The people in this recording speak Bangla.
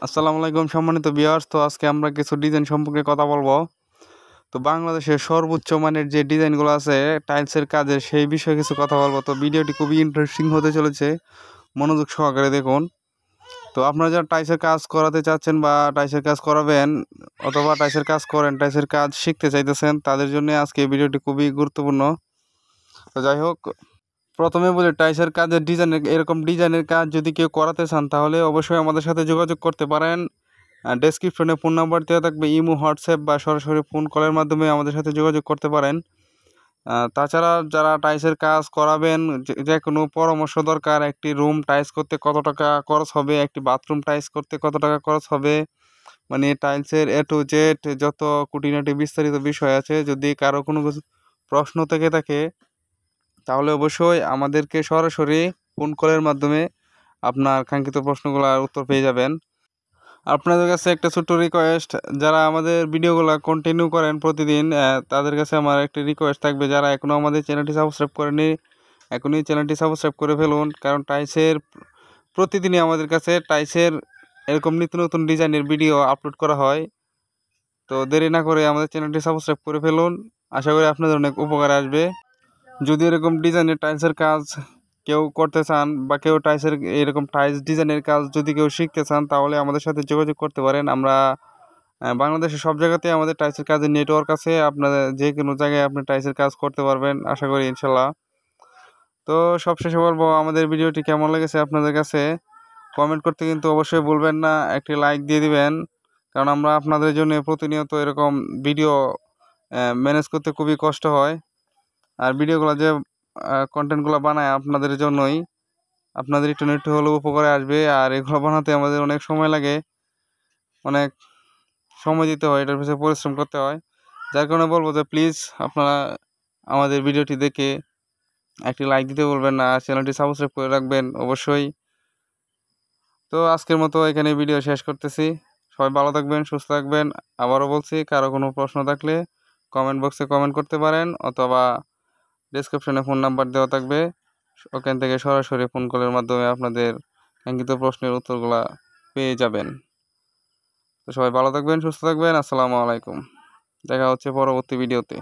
আসসালামু আলাইকুম সম্মানিত ভিউয়ার্স। তো আজকে আমরা কিছু ডিজাইন সম্পর্কে কথা বলবো। তো বাংলাদেশের সর্বোচ্চ মানের যে ডিজাইনগুলো আছে টাইলসের কাজের সেই বিষয়ে কিছু কথা বলবো। তো ভিডিওটি খুবই ইন্টারেস্টিং হতে চলেছে, মনোযোগ সহকারে দেখুন। তো আপনারা যারা টাইলসের কাজ করাতে চাচ্ছেন বা টাইলসের কাজ করাবেন অথবা টাইলসের কাজ করেন, টাইলসের কাজ শিখতে চাইতেছেন, তাদের জন্য আজকে এই ভিডিওটি খুবই গুরুত্বপূর্ণ। তো যাই হোক, প্রথমে বলি টাইলসের কাজের ডিজাইনের এরকম ডিজাইনের কাজ যদি কেউ করাতে চান তাহলে অবশ্যই আমাদের সাথে যোগাযোগ করতে পারেন। ডেসক্রিপশনে ফোন নাম্বার দেওয়া থাকবে, ইমো, হোয়াটসঅ্যাপ বা সরাসরি ফোন কলের মাধ্যমে আমাদের সাথে যোগাযোগ করতে পারেন। তাছাড়া যারা টাইলসের কাজ করাবেন, যে কোনো পরামর্শ দরকার, একটি রুম টাইলস করতে কত টাকা খরচ হবে, একটি বাথরুম টাইলস করতে কত টাকা খরচ হবে, মানে টাইলসের এ টু জেড যত খুঁটিনাটি বিস্তারিত বিষয় আছে, যদি কারো কোনো কিছু প্রশ্ন থেকে থাকে তাহলে অবশ্যই আমাদেরকে সরাসরি ফোন কলের মাধ্যমে আপনার কাঙ্ক্ষিত প্রশ্নগুলোর উত্তর পেয়ে যাবেন। আপনাদের কাছে একটা ছোট্ট রিকোয়েস্ট, যারা আমাদের ভিডিওগুলো কন্টিনিউ করেন প্রতিদিন, তাদের কাছে আমার একটি রিকোয়েস্ট থাকবে, যারা এখনও আমাদের চ্যানেলটি সাবস্ক্রাইব করেনি এখনই চ্যানেলটি সাবস্ক্রাইব করে ফেলুন। কারণ টাইলসের প্রতিদিনই আমাদের কাছে টাইলসের এরকম নিত্য নতুন ডিজাইনের ভিডিও আপলোড করা হয়। তো দেরি না করে আমাদের চ্যানেলটি সাবস্ক্রাইব করে ফেলুন, আশা করি আপনাদের অনেক উপকার আসবে। যদি এরকম ডিজাইনের টাইলসের কাজ কেউ করতে চান বা কেউ টাইলসের এরকম টাইলস ডিজাইনের কাজ যদি কেউ শিখতে চান তাহলে আমাদের সাথে যোগাযোগ করতে পারেন। আমরা বাংলাদেশের সব জায়গাতেই আমাদের টাইলসের কাজের নেটওয়ার্ক আছে, আপনাদের যে কোনো জায়গায় আপনি টাইলসের কাজ করতে পারবেন আশা করি ইনশাল্লাহ। তো সবশেষে বলবো, আমাদের ভিডিওটি কেমন লেগেছে আপনাদের কাছে কমেন্ট করতে কিন্তু অবশ্যই ভুলবেন না, একটি লাইক দিয়ে দিবেন। কারণ আমরা আপনাদের জন্য প্রতিনিয়ত এরকম ভিডিও ম্যানেজ করতে খুবই কষ্ট হয়। আর ভিডিওগুলো যে কন্টেন্টগুলো বানায় আপনাদের জন্যই, আপনাদের একটু না একটু হলেও উপকারে আসবে। আর এগুলো বানাতে আমাদের অনেক সময় লাগে, অনেক সময় দিতে হয়, এটার পিছনে পরিশ্রম করতে হয়। যার কারণে বলবো যে প্লিজ আপনারা আমাদের ভিডিওটি দেখে একটি লাইক দিতে বলবেন না, আর চ্যানেলটি সাবস্ক্রাইব করে রাখবেন অবশ্যই। তো আজকের মতো এখানে ভিডিও শেষ করতেছি। সবাই ভালো থাকবেন, সুস্থ থাকবেন। আবারও বলছি, কারো কোনো প্রশ্ন থাকলে কমেন্ট বক্সে কমেন্ট করতে পারেন অথবা ডেসক্রিপশনে ফোন নাম্বার দেওয়া থাকবে, ওখান থেকে সরাসরি ফোন কলের মাধ্যমে আপনাদের কাঙ্ক্ষিত প্রশ্নের উত্তরগুলা পেয়ে যাবেন। তো সবাই ভালো থাকবেন, সুস্থ থাকবেন। আসসালামু আলাইকুম। দেখা হচ্ছে পরবর্তী ভিডিওতে।